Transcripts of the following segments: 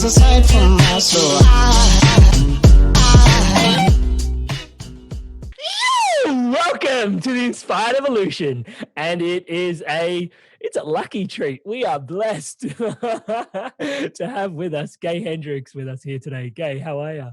inside from my soul. Welcome to the Inspired Evolution, and it's a lucky treat. We are blessed to have with us Gay Hendricks with us here today. Gay, how are you?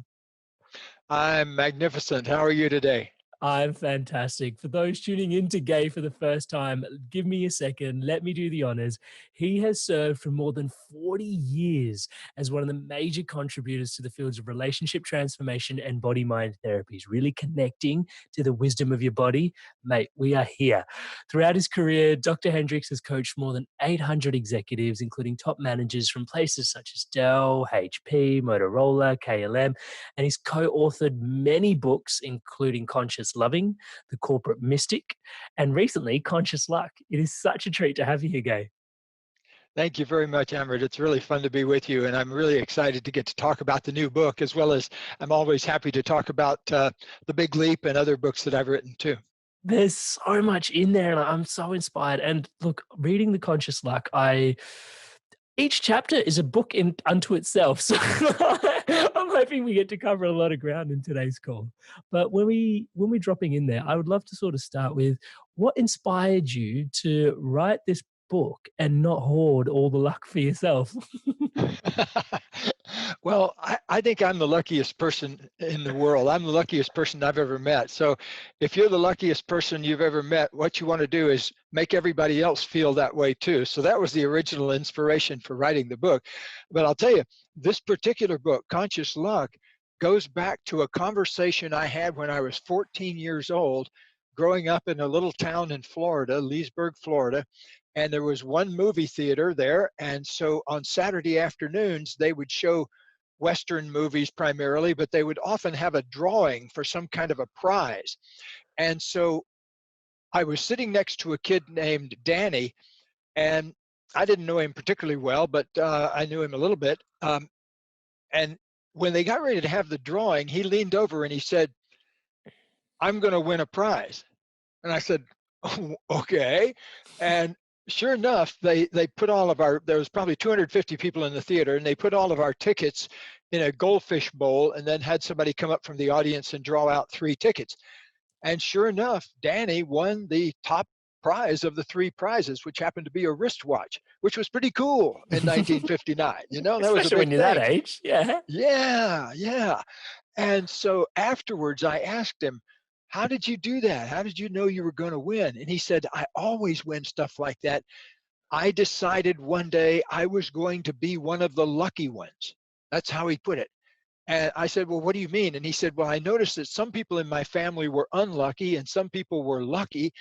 I'm magnificent. How are you today? I'm fantastic. For those tuning in to Gay for the first time, give me a second. Let me do the honors. He has served for more than 40 years as one of the major contributors to the fields of relationship transformation and body-mind therapies, really connecting to the wisdom of your body. Mate, we are here. Throughout his career, Dr. Hendricks has coached more than 800 executives, including top managers from places such as Dell, HP, Motorola, KLM, and he's co-authored many books, including Conscious Loving, The Corporate Mystic, and recently Conscious Luck. It is such a treat to have you here, Gay. Thank you very much, Amrit. It's really fun to be with you, and I'm really excited to get to talk about the new book, as well as I'm always happy to talk about The Big Leap and other books that I've written too. There's so much in there, and I'm so inspired. And look, reading The Conscious Luck, each chapter is a book in unto itself. So I'm hoping we get to cover a lot of ground in today's call. But when we're dropping in there, I would love to sort of start with what inspired you to write this book and not hoard all the luck for yourself? Well, I think I'm the luckiest person in the world. I'm the luckiest person I've ever met. So if you're the luckiest person you've ever met, what you want to do is make everybody else feel that way too. So that was the original inspiration for writing the book. But I'll tell you, this particular book, Conscious Luck, goes back to a conversation I had when I was 14 years old, growing up in a little town in Florida, Leesburg, Florida. And there was one movie theater there. And so on Saturday afternoons, they would show Western movies primarily, but they would often have a drawing for some kind of a prize. And so I was sitting next to a kid named Danny, and I didn't know him particularly well, but I knew him a little bit. And when they got ready to have the drawing, he leaned over and he said, "I'm going to win a prize." And I said, "Oh, okay." And sure enough, they put all of there was probably 250 people in the theater, and they put all of our tickets in a goldfish bowl and then had somebody come up from the audience and draw out 3 tickets. And sure enough, Danny won the top prize of the 3 prizes, which happened to be a wristwatch, which was pretty cool in 1959. You know, that was a Especially big when you're thing. that age. Yeah. Yeah. And so afterwards, I asked him, "How did you do that? How did you know you were going to win?" And he said, "I always win stuff like that. I decided one day I was going to be one of the lucky ones." That's how he put it. And I said, "Well, what do you mean?" And he said, "Well, I noticed that some people in my family were unlucky and some people were lucky,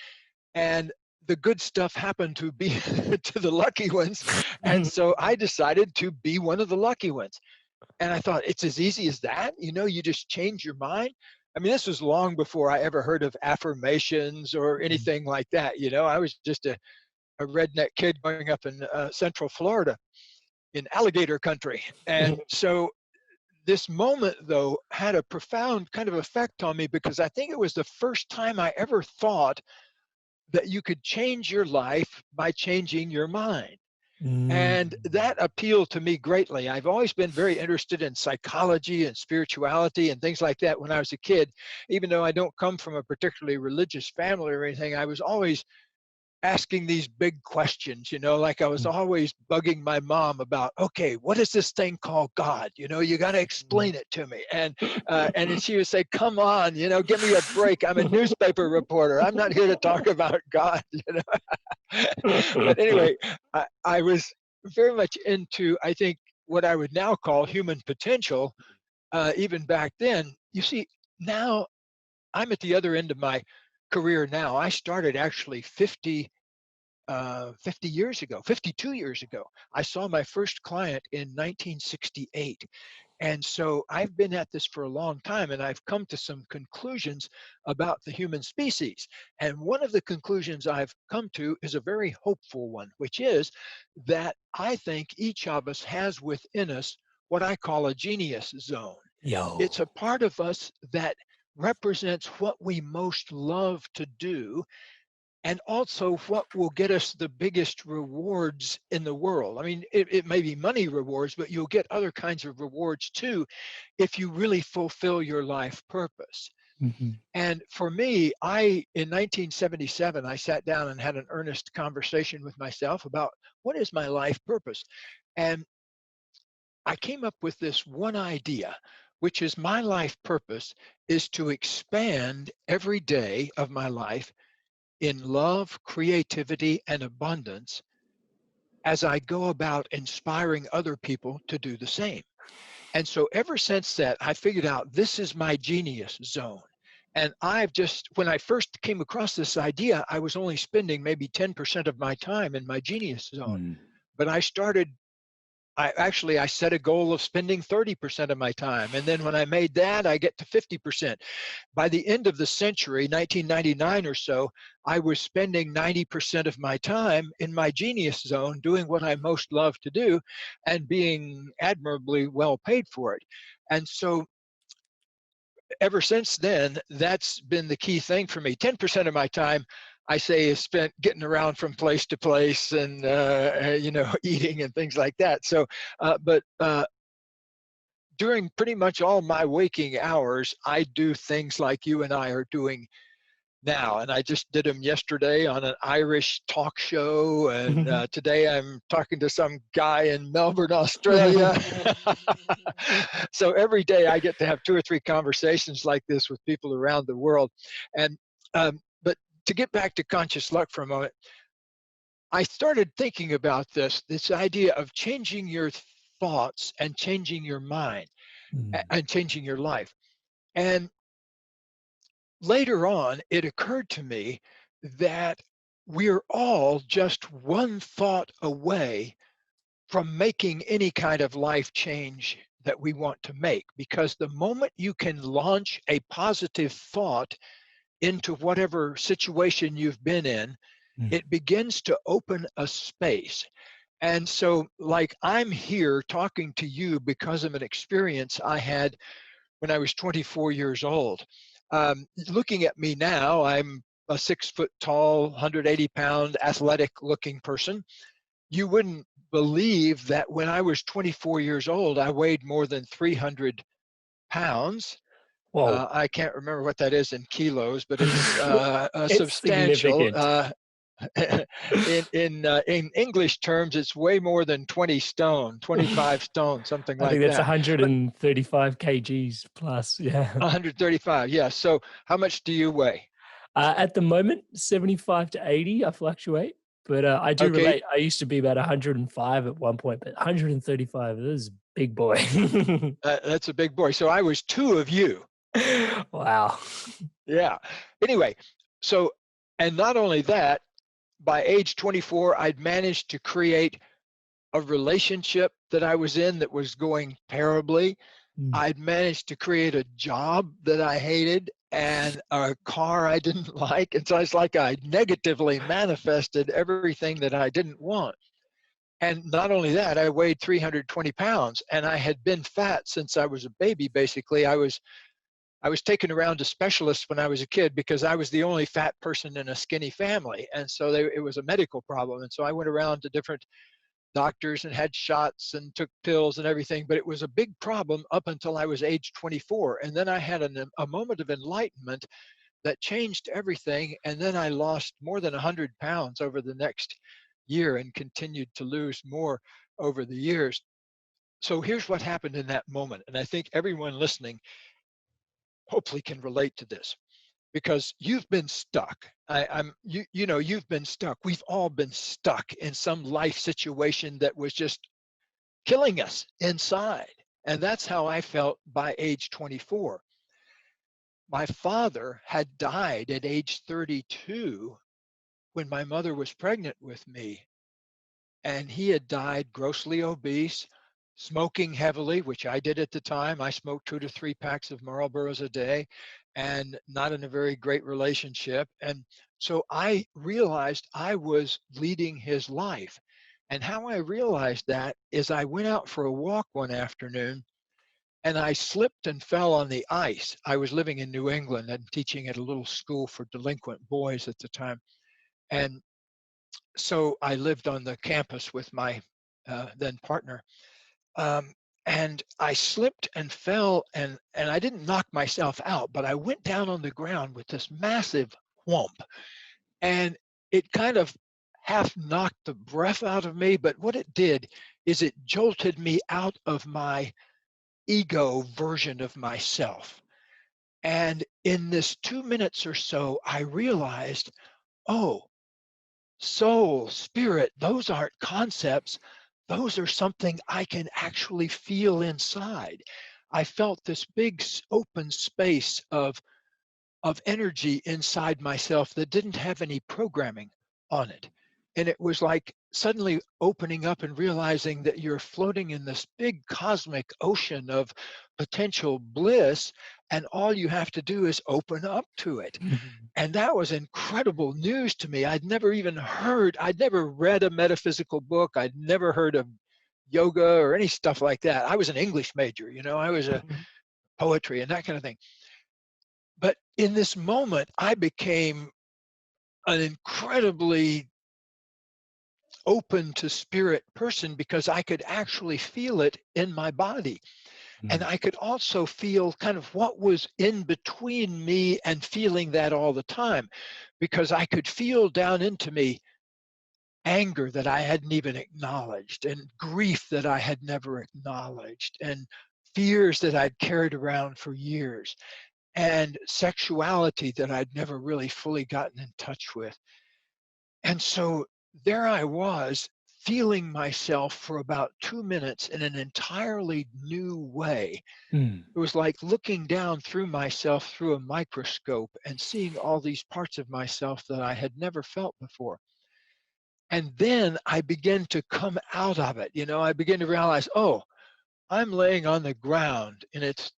and the good stuff happened to be to the lucky ones. And so I decided to be one of the lucky ones." And I thought, it's as easy as that. You know, you just change your mind. I mean, this was long before I ever heard of affirmations or anything like that. You know, I was just a redneck kid growing up in Central Florida in alligator country. And so this moment, though, had a profound kind of effect on me, because I think it was the first time I ever thought that you could change your life by changing your mind. And that appealed to me greatly. I've always been very interested in psychology and spirituality and things like that when I was a kid. Even though I don't come from a particularly religious family or anything, I was always asking these big questions, you know, like I was always bugging my mom about, "Okay, what is this thing called God? You know, you got to explain it to me." And then she would say, "Come on, you know, give me a break. I'm a newspaper reporter. I'm not here to talk about God," you know. But anyway, I was very much into, I think, what I would now call human potential, even back then. You see, now I'm at the other end of my career now. I started actually 50 years ago, 52 years ago. I saw my first client in 1968. And so I've been at this for a long time, and I've come to some conclusions about the human species. And one of the conclusions I've come to is a very hopeful one, which is that I think each of us has within us what I call a genius zone. It's Yo. a part of us that represents what we most love to do. and also what will get us the biggest rewards in the world. I mean, it may be money rewards, but you'll get other kinds of rewards too if you really fulfill your life purpose. Mhm. And for me, in 1977, I sat down and had an earnest conversation with myself about what is my life purpose. And I came up with this one idea, which is my life purpose is to expand every day of my life in love, creativity, and abundance as I go about inspiring other people to do the same. And so ever since that, I figured out this is my genius zone. And when I first came across this idea, I was only spending maybe 10% of my time in my genius zone. Mm. But I set a goal of spending 30% of my time. And then when I made that, I get to 50%. By the end of the century, 1999 or so, I was spending 90% of my time in my genius zone doing what I most love to do and being admirably well paid for it. And so ever since then, that's been the key thing for me. 10% of my time, I say, is spent getting around from place to place and, eating and things like that. So, but during pretty much all my waking hours, I do things like you and I are doing now. And I just did them yesterday on an Irish talk show. And today I'm talking to some guy in Melbourne, Australia. So every day I get to have 2 or 3 conversations like this with people around the world. And, but to get back to conscious luck for a moment, I started thinking about this idea of changing your thoughts and changing your mind Mm. and changing your life. And later on, it occurred to me that we're all just one thought away from making any kind of life change that we want to make. Because the moment you can launch a positive thought into whatever situation you've been in, Mm. it begins to open a space. And so, like, I'm here talking to you because of an experience I had when I was 24 years old. Looking at me now, I'm a 6 foot tall, 180-pound, athletic looking person. You wouldn't believe that when I was 24 years old, I weighed more than 300 pounds. Whoa. I can't remember what that is in kilos, but it's It's substantial. significant. In English terms, it's way more than 20 stone, 25 stone, something I like think that's that. But 135 kgs plus. Yeah. 135, yeah. So how much do you weigh? At the moment, 75 to 80, I fluctuate, but I do Okay, relate. I used to be about 105 at one point, but 135, this is big boy. that's a big boy. So I was two of you. Wow. Yeah. Anyway, so, and not only that, by age 24, I'd managed to create a relationship that I was in that was going terribly. Mm. I'd managed to create a job that I hated and a car I didn't like. And so it's like I negatively manifested everything that I didn't want. And not only that, I weighed 320 pounds and I had been fat since I was a baby, basically. I was taken around to specialists when I was a kid because I was the only fat person in a skinny family. And so it was a medical problem. And so I went around to different doctors and had shots and took pills and everything, but it was a big problem up until I was age 24. And then I had a moment of enlightenment that changed everything. And then I lost more than 100 pounds over the next year and continued to lose more over the years. So here's what happened in that moment. And I think everyone listening hopefully can relate to this because you've been stuck. You've been stuck. We've all been stuck in some life situation that was just killing us inside. And that's how I felt by age 24. My father had died at age 32 when my mother was pregnant with me. And he had died grossly obese, smoking heavily, which I did at the time. I smoked 2 to 3 packs of Marlboros a day and not in a very great relationship. And so I realized I was leading his life. And how I realized that is I went out for a walk one afternoon and I slipped and fell on the ice. I was living in New England and teaching at a little school for delinquent boys at the time. And so I lived on the campus with my then partner. Um, and I slipped and fell, and I didn't knock myself out, but I went down on the ground with this massive whomp, and it kind of half knocked the breath out of me. But what it did is it jolted me out of my ego version of myself. And in this 2 minutes or so, I realized, oh, soul, spirit, those aren't concepts. Those are something I can actually feel inside. I felt this big open space of energy inside myself that didn't have any programming on it. And it was like suddenly opening up and realizing that you're floating in this big cosmic ocean of potential bliss, and all you have to do is open up to it. And that was incredible news to me. I'd never read a metaphysical book. I'd never heard of yoga or any stuff like that. I was an English major, I was a poetry and that kind of thing. But in this moment, I became an incredibly open to spirit person because I could actually feel it in my body. And I could also feel kind of what was in between me and feeling that all the time, because I could feel down into me anger that I hadn't even acknowledged, and grief that I had never acknowledged, and fears that I'd carried around for years, and sexuality that I'd never really fully gotten in touch with. And so there I was, feeling myself for about 2 minutes in an entirely new way. Mm. It was like looking down through myself through a microscope and seeing all these parts of myself that I had never felt before. And then I began to come out of it. I began to realize, oh, I'm laying on the ground and it's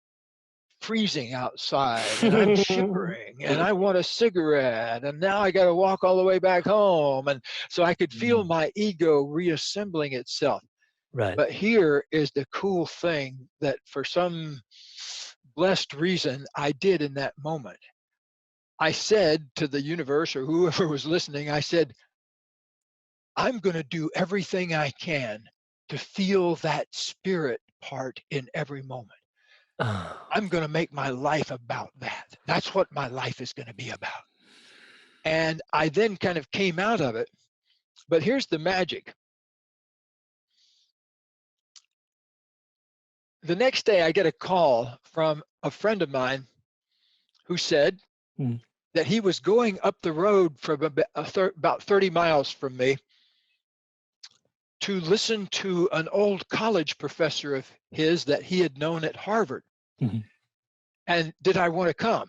freezing outside and I'm shivering and I want a cigarette and now I got to walk all the way back home. And so I could feel Mm. my ego reassembling itself. Right. But here is the cool thing that for some blessed reason I did in that moment. I said to the universe or whoever was listening, I said, I'm going to do everything I can to feel that spirit part in every moment. Ah. I'm going to make my life about that. That's what my life is going to be about. And I then kind of came out of it. But here's the magic. The next day, I get a call from a friend of mine who said Mm. that he was going up the road from about 30 miles from me to listen to an old college professor of his that he had known at Harvard. Mhm. And did I want to come?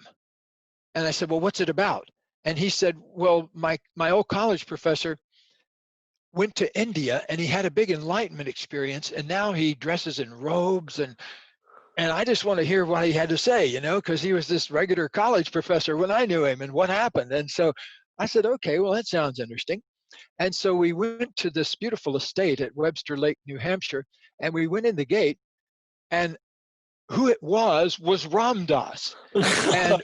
And I said, well, what's it about? And he said, well, my old college professor went to India and he had a big enlightenment experience, and now he dresses in robes, and I just want to hear what he had to say, because he was this regular college professor when I knew him, and what happened. And so I said, okay, well, that sounds interesting. And so we went to this beautiful estate at Webster Lake, New Hampshire, and we went in the gate, and who it was Ram Dass. And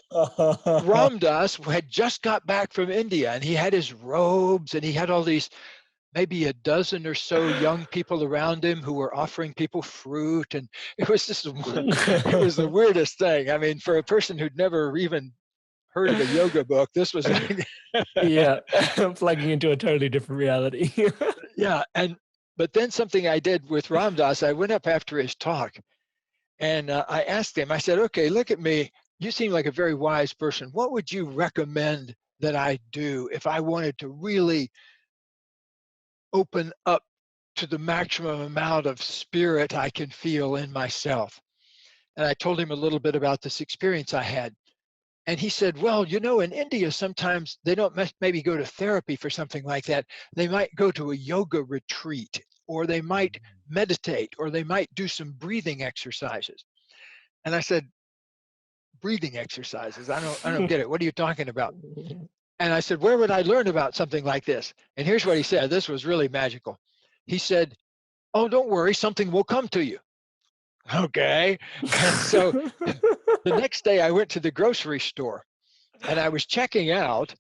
Ram Dass had just got back from India, and he had his robes, and he had all these maybe a dozen or so young people around him who were offering people fruit, and it was just it was the weirdest thing. I mean, for a person who'd never even heard of a yoga book, this was like Yeah, plugging into a totally different reality. yeah. And but then something I did with Ram Dass, I went up after his talk, and I asked him, I said, okay, look at me, you seem like a very wise person. What would you recommend that I do if I wanted to really open up to the maximum amount of spirit I can feel in myself? And I told him a little bit about this experience I had. And he said, well, in India, sometimes they don't maybe go to therapy for something like that. They might go to a yoga retreat, or they might meditate, or they might do some breathing exercises. And I said, breathing exercises? I don't get it. What are you talking about? And I said, where would I learn about something like this? And here's what he said. This was really magical. He said, oh, don't worry, something will come to you. Okay. And so the next day I went to the grocery store and I was checking out,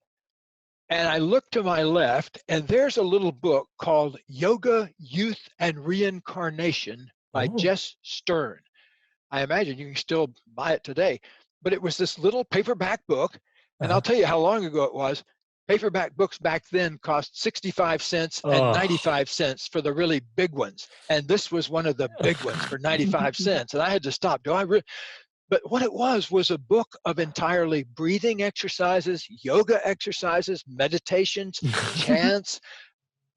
And I look to my left, and there's a little book called Yoga, Youth, and Reincarnation by Oh. Jess Stern. I imagine you can still buy it today. But it was this little paperback book, and I'll Uh-huh. tell you how long ago it was. Paperback books back then cost 65 cents and Oh. 95 cents for the really big ones. And this was one of the big ones for 95 cents. And I had to stop. But what it was a book of entirely breathing exercises, yoga exercises, meditations, chants.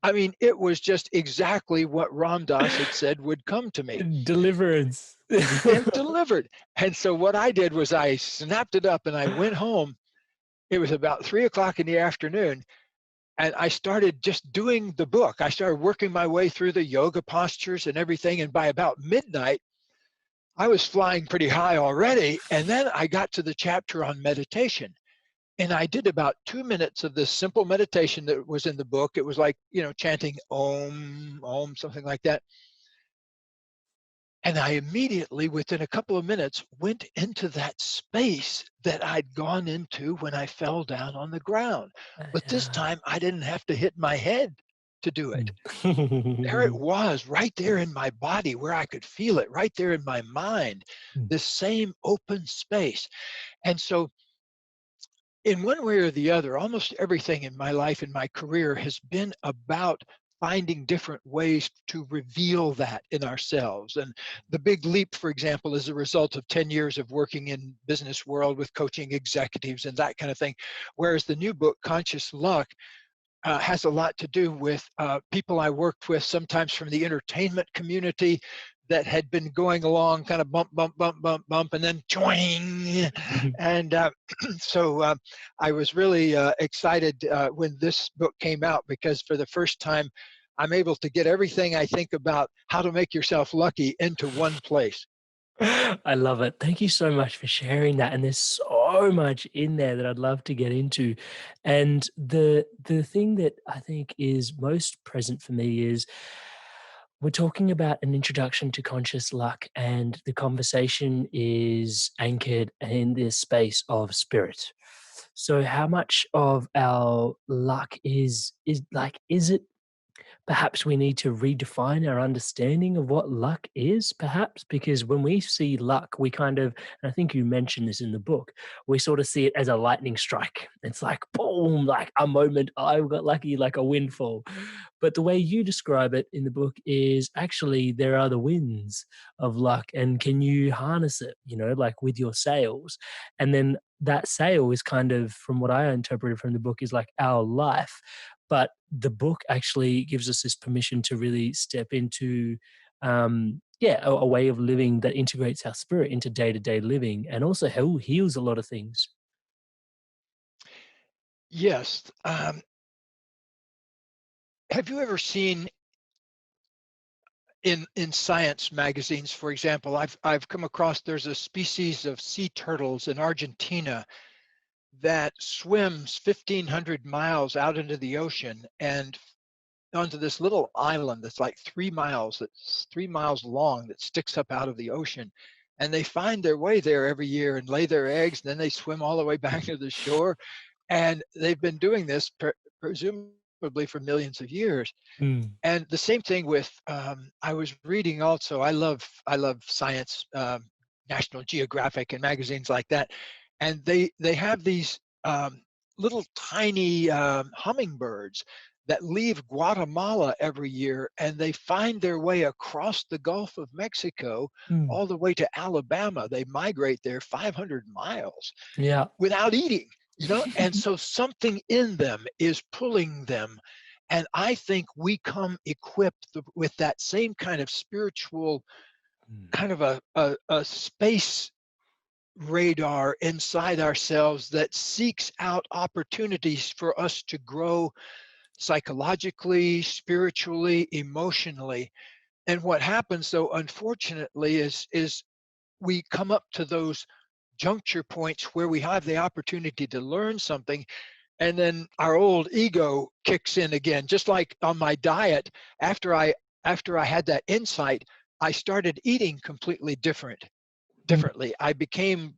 I mean, it was just exactly what Ram Dass had said would come to me Deliverance. and delivered. And so what I did was I snapped it up and I went home. It was about 3 o'clock in the afternoon. And I started just doing the book. I started working my way through the yoga postures and everything. And by about midnight, I was flying pretty high already. And then I got to the chapter on meditation. And I did about 2 minutes of this simple meditation that was in the book. It was like, chanting Om, Om, something like that. And I immediately, within a couple of minutes, went into that space that I'd gone into when I fell down on the ground. But this Yeah. time I didn't have to hit my head to do it. There it Mm. was, right there in my body where I could feel it, right there in my mind, this same open space. And so, in one way or the other, almost everything in my life and my career has been about finding different ways to reveal that in ourselves. And the big leap, for example, is a result of 10 years of working in business world with coaching executives and that kind of thing. Whereas the new book, Conscious Luck, has a lot to do with people I worked with, sometimes from the entertainment community, that had been going along kind of bump, bump, bump, bump, bump, and then joing. And so I was really excited when this book came out, because for the first time, I'm able to get everything I think about how to make yourself lucky into one place. I love it. Thank you so much for sharing that. And there's so much in there that I'd love to get into. And the thing that I think is most present for me is we're talking about an introduction to conscious luck, and the conversation is anchored in this space of spirit. So how much of our luck is like, is it perhaps we need to redefine our understanding of what luck is, perhaps, because when we see luck, we kind of, and I think you mentioned this in the book, we sort of see it as a lightning strike. It's like boom, like a moment, I got lucky, like a windfall. But the way you describe it in the book is actually there are the winds of luck, and can you harness it, like with your sails? And then that sail is kind of, from what I interpreted from the book, is like our life. But the book actually gives us this permission to really step into a way of living that integrates our spirit into day-to-day living, and also heals a lot of things. Yes. Have you ever seen in science magazines, for example, I've come across, there's a species of sea turtles in Argentina that swims 1,500 miles out into the ocean and onto this little island that's like 3 miles, that's 3 miles long, that sticks up out of the ocean. And they find their way there every year and lay their eggs, and then they swim all the way back to the shore. And they've been doing this presumably for millions of years. Mm, And the same thing with, I was reading also, I love science, National Geographic and magazines like that. And they have these little tiny hummingbirds that leave Guatemala every year, and they find their way across the Gulf of Mexico mm. all the way to Alabama. They migrate there 500 miles Yeah. without eating, and so something in them is pulling them. And I think we come equipped with that same kind of spiritual, Mm, kind of a space radar inside ourselves that seeks out opportunities for us to grow psychologically, spiritually, emotionally. And what happens, though, unfortunately, is we come up to those juncture points where we have the opportunity to learn something, and then our old ego kicks in again. Just like on my diet, after I had that insight, I started eating completely mm, differently. I became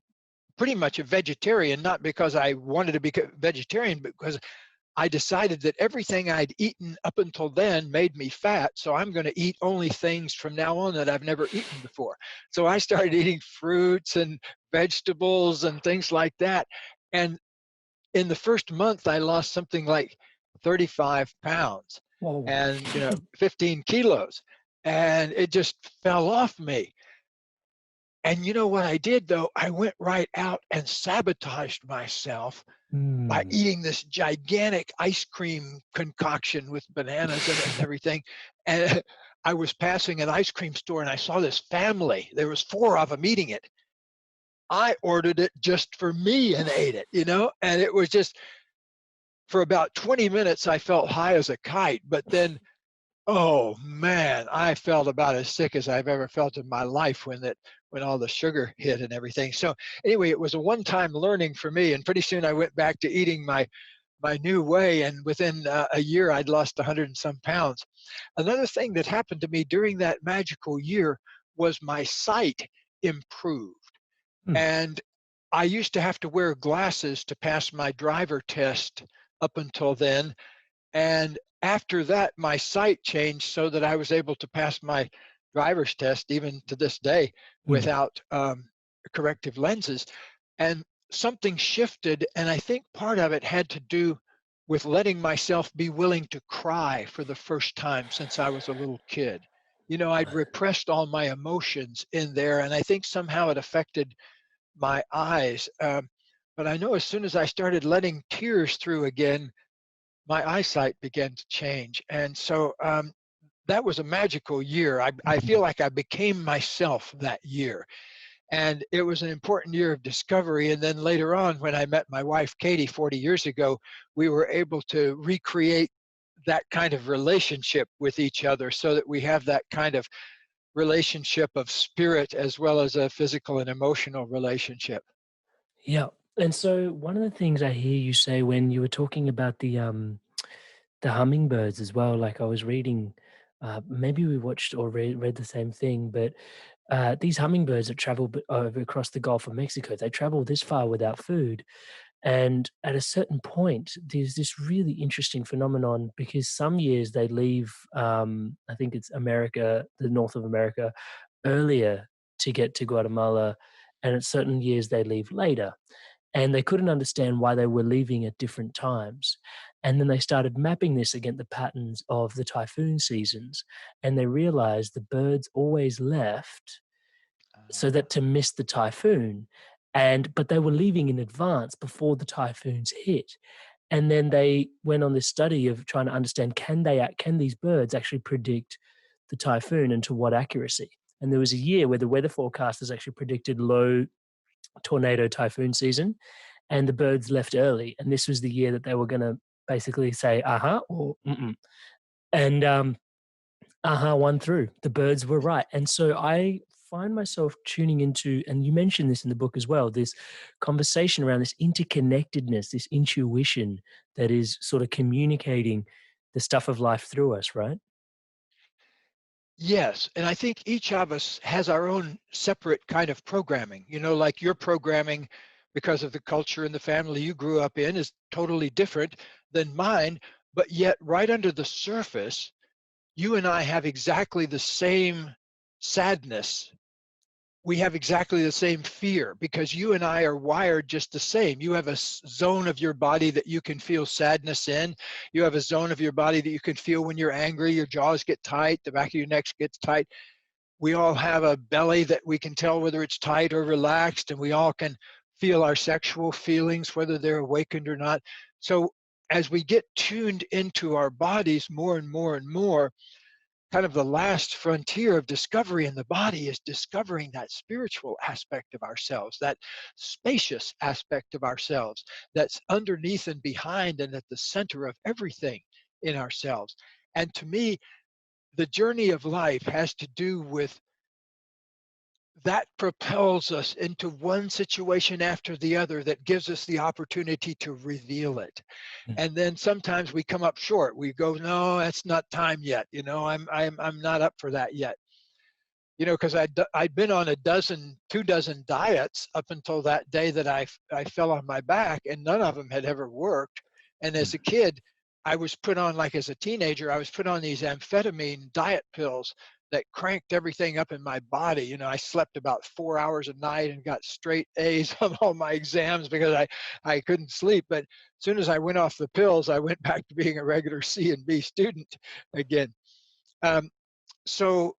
pretty much a vegetarian, not because I wanted to be vegetarian, but because I decided that everything I'd eaten up until then made me fat. So I'm going to eat only things from now on that I've never eaten before. So I started eating fruits and vegetables and things like that. And in the first month, I lost something like 35 pounds Whoa. and, 15 kilos. And it just fell off me. And you know what I did though? I went right out and sabotaged myself by Mm. eating this gigantic ice cream concoction with bananas in it and everything. And I was passing an ice cream store and I saw this family. There was 4 of them eating it. I ordered it just for me and ate it. And it was just for about 20 minutes I felt high as a kite, but then oh man, I felt about as sick as I've ever felt in my life when all the sugar hit and everything. So anyway, it was a one-time learning for me, and pretty soon I went back to eating my new way, and within a year I'd lost 100 and some pounds. Another thing that happened to me during that magical year was my sight improved, Mm. and I used to have to wear glasses to pass my driver test up until then, and after that, my sight changed so that I was able to pass my driver's test even to this day Mm. without corrective lenses. And something shifted, and I think part of it had to do with letting myself be willing to cry for the first time since I was a little kid. I'd repressed all my emotions in there, and I think somehow it affected my eyes. But I know as soon as I started letting tears through again, my eyesight began to change. And so that was a magical year. I Mm. feel like I became myself that year. And it was an important year of discovery. And then later on, when I met my wife, Katie, 40 years ago, we were able to recreate that kind of relationship with each other so that we have that kind of relationship of spirit as well as a physical and emotional relationship. Yeah. And so one of the things I hear you say when you were talking about the hummingbirds as well, like I was reading, maybe we watched or read the same thing, but these hummingbirds that travel over across the Gulf of Mexico, they travel this far without food. And at a certain point, there's this really interesting phenomenon because some years they leave, I think it's America, the north of America, earlier to get to Guatemala, and at certain years they leave later. And they couldn't understand why they were leaving at different times. And then they started mapping this against the patterns of the typhoon seasons, and they realized the birds always left so Uh, that to miss the typhoon, but they were leaving in advance before the typhoons hit. And then they went on this study of trying to understand, can these birds actually predict the typhoon and to what accuracy? And there was a year where the weather forecasters actually predicted low tornado typhoon season, and the birds left early, and this was the year that they were gonna basically say, "Uh-huh," or "Mm-mm." And, uh-huh won through. The birds were right, and so I find myself tuning into, and you mentioned this in the book as well, this conversation around this interconnectedness, this intuition that is sort of communicating the stuff of life through us, right? Yes, and I think each of us has our own separate kind of programming. Like your programming, because of the culture and the family you grew up in, is totally different than mine. But yet, right under the surface, you and I have exactly the same sadness. We have exactly the same fear because you and I are wired just the same. You have a zone of your body that you can feel sadness in. You have a zone of your body that you can feel when you're angry. Your jaws get tight, the back of your neck gets tight. We all have a belly that we can tell whether it's tight or relaxed, and we all can feel our sexual feelings, whether they're awakened or not. So as we get tuned into our bodies more and more and more, kind of the last frontier of discovery in the body is discovering that spiritual aspect of ourselves, that spacious aspect of ourselves that's underneath and behind and at the center of everything in ourselves. And to me, the journey of life has to do with that propels us into one situation after the other that gives us the opportunity to reveal it. Mm. And then sometimes we come up short. We go, no, that's not time yet. I'm not up for that yet. Because I'd been on 2 dozen diets up until that day that I fell on my back, and none of them had ever worked. And Mm. as a kid, I was put on, like as a teenager, I was put on these amphetamine diet pills that cranked everything up in my body. I slept about 4 hours a night and got straight A's on all my exams because I couldn't sleep. But as soon as I went off the pills, I went back to being a regular C and B student again. Um, so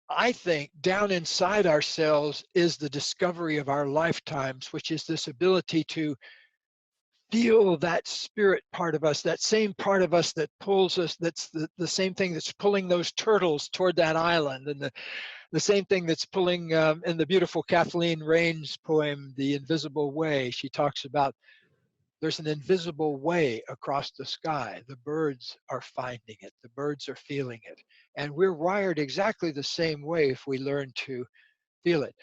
I think down inside ourselves is the discovery of our lifetimes, which is this ability to feel that spirit part of us, that same part of us that pulls us, that's the same thing that's pulling those turtles toward that island, and the same thing that's pulling, in the beautiful Kathleen Rain's poem, The Invisible Way, she talks about there's an invisible way across the sky. The birds are finding it, the birds are feeling it. And we're wired exactly the same way if we learn to feel it.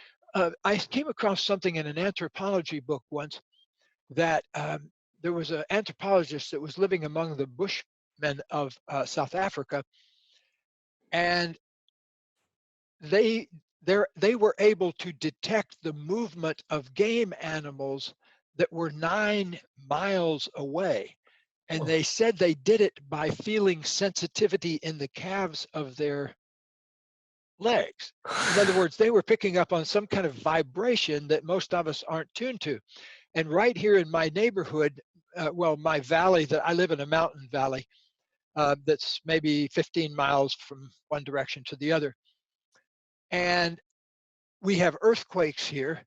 I came across something in an anthropology book once that there was an anthropologist that was living among the Bushmen of South Africa, and they they were able to detect the movement of game animals that were 9 miles away. And Oh. they said they did it by feeling sensitivity in the calves of their legs. In other words, they were picking up on some kind of vibration that most of us aren't tuned to. And right here in my neighborhood, well, my valley, that I live in a mountain valley that's maybe 15 miles from one direction to the other. And we have earthquakes here.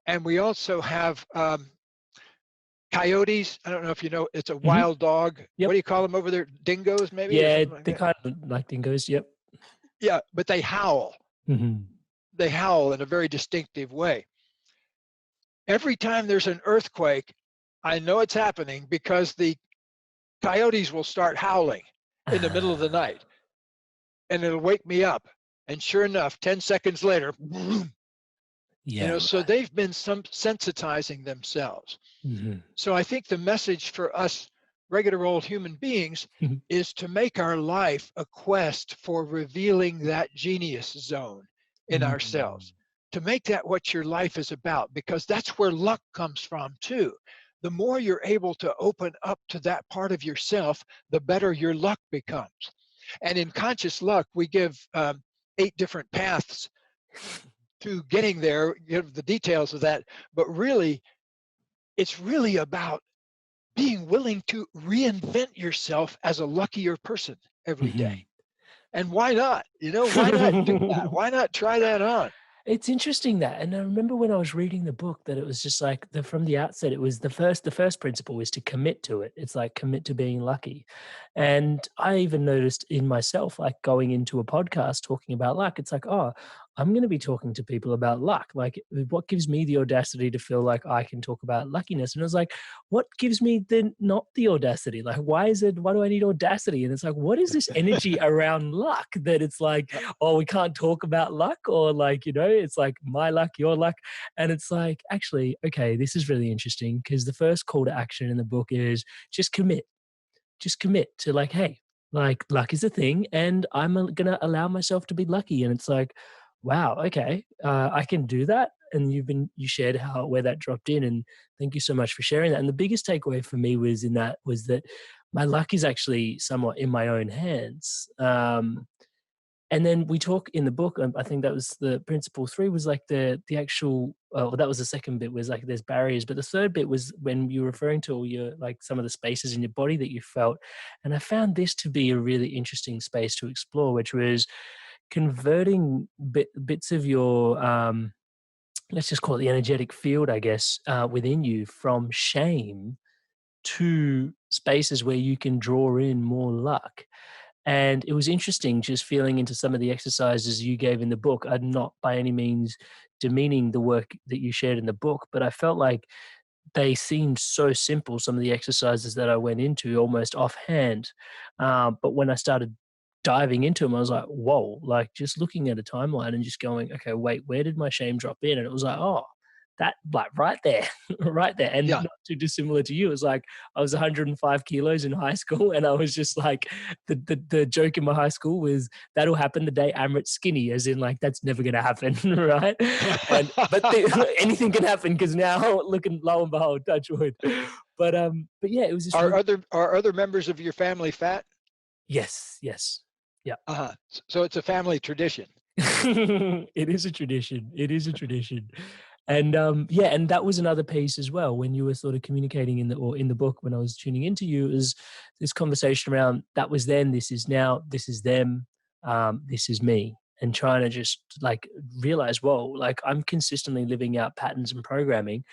And we also have coyotes. I don't know if you know, it's a Mhm. wild dog. What Yep. do you call them over there? Dingoes, maybe, or Yeah, something like they that? kind of like dingoes. Yep. Yeah, but they howl. Mhm. They howl in a very distinctive way. Every time there's an earthquake, I know it's happening because the coyotes will start howling in the middle of the Ah, night, and it'll wake me up. And sure enough, 10 seconds later, yeah, so right. they've been some sensitizing themselves. Mhm. So I think the message for us regular old human beings Mhm. is to make our life a quest for revealing that genius zone in Mm. ourselves, to make that what your life is about, because that's where luck comes from too. The more you're able to open up to that part of yourself, the better your luck becomes. And in conscious luck, we give 8 different paths to getting there, give the details of that. But really, it's really about being willing to reinvent yourself as a luckier person every day. Mhm. And why not? Why not do that? Why not try that on? It's interesting that, and I remember when I was reading the book that it was just like from the outset, it was the first principle was to commit to it. It's like commit to being lucky. And I even noticed in myself, like going into a podcast talking about luck, it's like, oh, I'm going to be talking to people about luck. Like, what gives me the audacity to feel like I can talk about luckiness? And I was like, what gives me the not the audacity? Like, why do I need audacity? And it's like, what is this energy around luck that it's like, Uh, oh, we can't talk about luck, or like, it's like my luck, your luck. And it's like, actually, okay, this is really interesting because the first call to action in the book is just commit, just commit to like, hey, like luck is a thing and I'm going to allow myself to be lucky. And it's like, wow, okay, I can do that. And you shared how, where that dropped in. And thank you so much for sharing that. And the biggest takeaway for me was that my luck is actually somewhat in my own hands. And then we talk in the book, I think that was the principle 3 was like the actual well, that was the second bit was like there's barriers, but the third bit was when you were referring to all your like some of the spaces in your body that you felt. And I found this to be a really interesting space to explore, which was converting bits of your let's just call it the energetic field, I guess, within you from shame to spaces where you can draw in more luck. And it was interesting just feeling into some of the exercises you gave in the book. I'm not by any means demeaning the work that you shared in the book, but I felt like they seemed so simple, some of the exercises that I went into almost offhand. But when I started diving into them, I was like, whoa, like just looking at a timeline and just going, okay, wait, where did my shame drop in? And it was like, oh, that, like, right there, right there, and Yeah. not too dissimilar to you. It was like I was 105 kilos in high school, and I was just like, the joke in my high school was that'll happen the day Amrit's skinny, as in like that's never gonna happen, right? And but anything can happen because now, looking lo and behold, touch wood. But yeah, it was just Are really other members of your family fat? yes, yes, yeah. Uh-huh. So it's a family tradition. It is a tradition. It is a tradition. And yeah, and that was another piece as well when you were sort of communicating in the book when I was tuning into you is this conversation around that was then, this is now, this is them, this is me, and trying to just like realize, whoa, like I'm consistently living out patterns and programming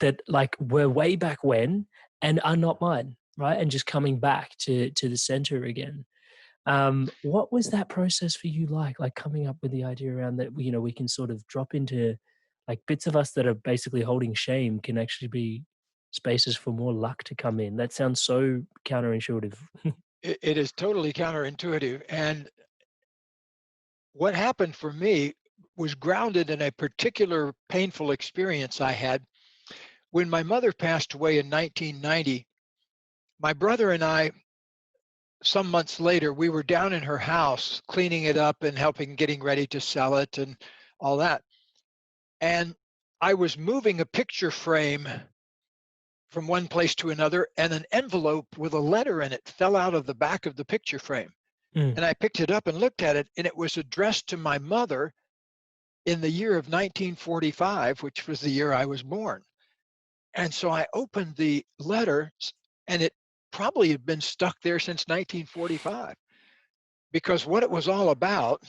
that like were way back when and are not mine, right? And just coming back to the center again. What was that process for you like? Like coming up with the idea around that, you know, we can sort of drop into like bits of us that are basically holding shame can actually be spaces for more luck to come in. That sounds so counterintuitive. It is totally counterintuitive. And what happened for me was grounded in a particular painful experience I had. When my mother passed away in 1990, my brother and I, some months later, we were down in her house cleaning it up and helping getting ready to sell it and all that. And I was moving a picture frame from one place to another, and an envelope with a letter in it fell out of the back of the picture frame. Mm, And I picked it up and looked at it, and it was addressed to my mother in the year of 1945, which was the year I was born. And so I opened the letter, and it probably had been stuck there since 1945, because what it was all about,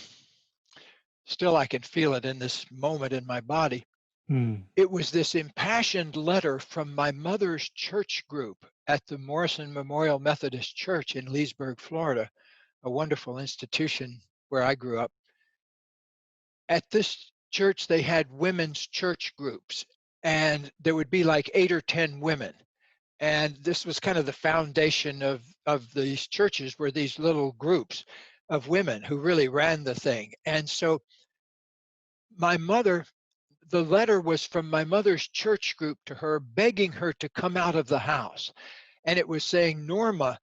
still I can feel it in this moment in my body. mm, It was this impassioned letter from my mother's church group at the Morrison Memorial Methodist Church in Leesburg, Florida, a wonderful institution where I grew up. At this church, they had women's church groups, and there would be like 8 or 10 women. And this was kind of the foundation of these churches, were these little groups of women who really ran the thing. And so my mother, the letter was from my mother's church group to her, begging her to come out of the house. And it was saying, Norma,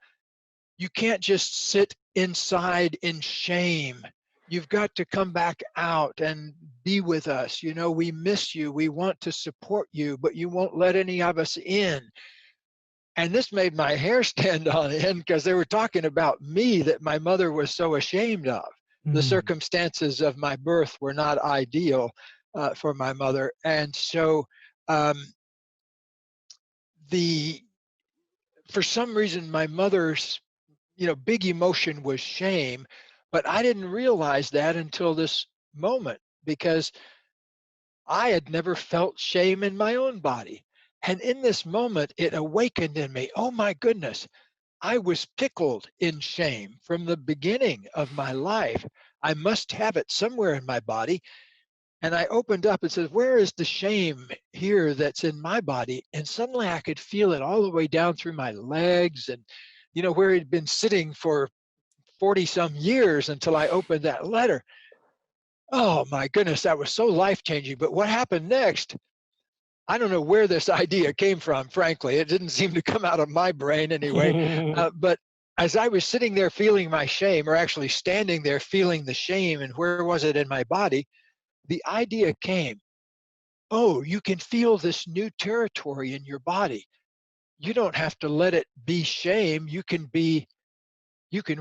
you can't just sit inside in shame. You've got to come back out and be with us. You know, we miss you. We want to support you, but you won't let any of us in. And this made my hair stand on end because they were talking about me that my mother was so ashamed of. The mm, circumstances of my birth were not ideal for my mother. And so um, the for some reason, my mother's big emotion was shame, but I didn't realize that until this moment because I had never felt shame in my own body. And in this moment, it awakened in me, oh my goodness, I was pickled in shame from the beginning of my life. I must have it somewhere in my body. And I opened up and said, where is the shame here that's in my body? And suddenly I could feel it all the way down through my legs and, where it had been sitting for 40 some years until I opened that letter. Oh my goodness, that was so life changing. But what happened next? I don't know where this idea came from, frankly. It didn't seem to come out of my brain anyway. But as I was sitting there feeling my shame, or actually standing there feeling the shame, and where was it in my body? The idea came, oh, you can feel this new territory in your body. You don't have to let it be shame. You can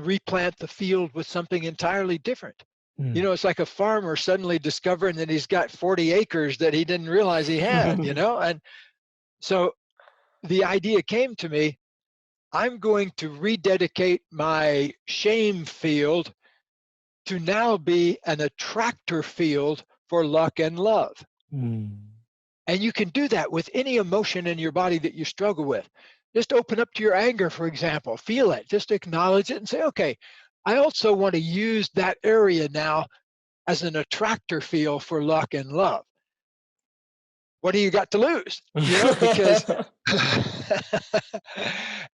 replant the field with something entirely different. mm. It's like a farmer suddenly discovering that he's got 40 acres that he didn't realize he had, and so the idea came to me, I'm going to rededicate my shame field to now be an attractor field for luck and love. Mm. And you can do that with any emotion in your body that you struggle with. Just open up to your anger, for example. Feel it. Just acknowledge it and say, okay, I also want to use that area now as an attractor field for luck and love. What do you got to lose? Because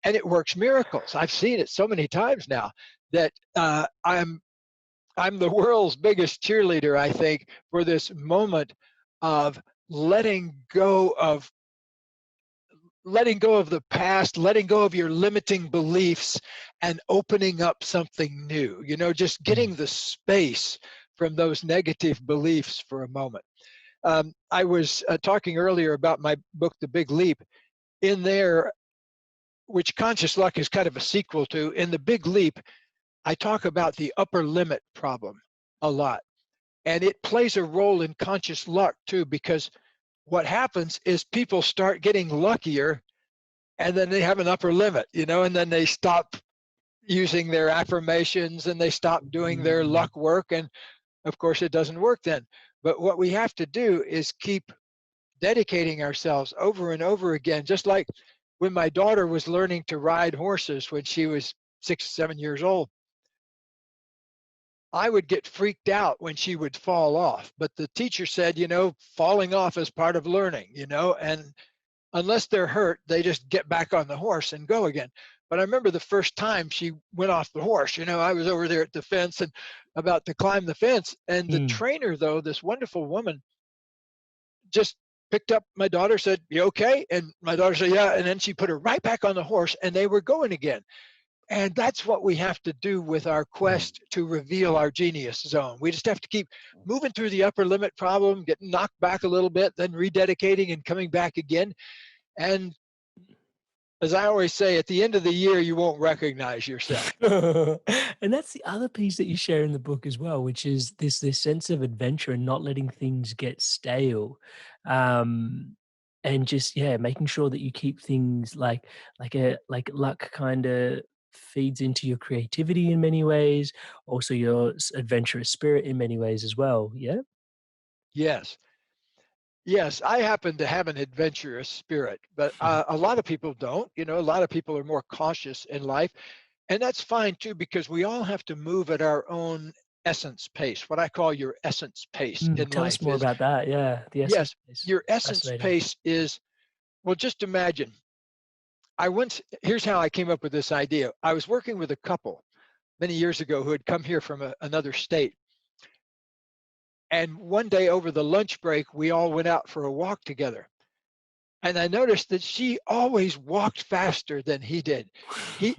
and it works miracles. I've seen it so many times now that I'm the world's biggest cheerleader, I think, for this moment of letting go of letting go of the past, letting go of your limiting beliefs, and opening up something new. Just Mm. getting the space from those negative beliefs for a moment. I was talking earlier about my book, The Big Leap. In there, which Conscious Luck is kind of a sequel to, in The Big Leap, I talk about the upper limit problem a lot. And it plays a role in conscious luck too, because what happens is people start getting luckier and then they have an upper limit, and then they stop using their affirmations and they stop doing their Mm. luck work. And of course, it doesn't work then. But what we have to do is keep dedicating ourselves over and over again, just like when my daughter was learning to ride horses when she was 6, 7 years old. I would get freaked out when she would fall off. But the teacher said, falling off is part of learning, and unless they're hurt, they just get back on the horse and go again. But I remember the first time she went off the horse, I was over there at the fence and about to climb the fence. And the Mm. trainer, though, this wonderful woman, just picked up my daughter, said, "You okay?" And my daughter said, "Yeah." And then she put her right back on the horse and they were going again. And that's what we have to do with our Mm. quest to reveal our genius zone. We just have to keep moving through the upper limit problem, getting knocked back a little bit, then rededicating and coming back again. And as I always say, at the end of the year, you won't recognize yourself. And that's the other piece that you share in the book as well, which is this sense of adventure and not letting things get stale. Um, and just, yeah, making sure that you keep things like luck kind of feeds into your creativity in many ways, also your adventurous spirit in many ways as well. Yeah. Yes. Yes, I happen to have an adventurous spirit, but a lot of people don't. A lot of people are more cautious in life. And that's fine too, because we all have to move at our own essence pace. What I call your essence pace Mm, in tell us life more is, about that. Yeah. The essence yes, is your essence fascinating. pace is, well, just imagine. Here's how I came up with this idea. I was working with a couple many years ago who had come here from another state. And one day over the lunch break, we all went out for a walk together. And I noticed that she always walked faster than he did.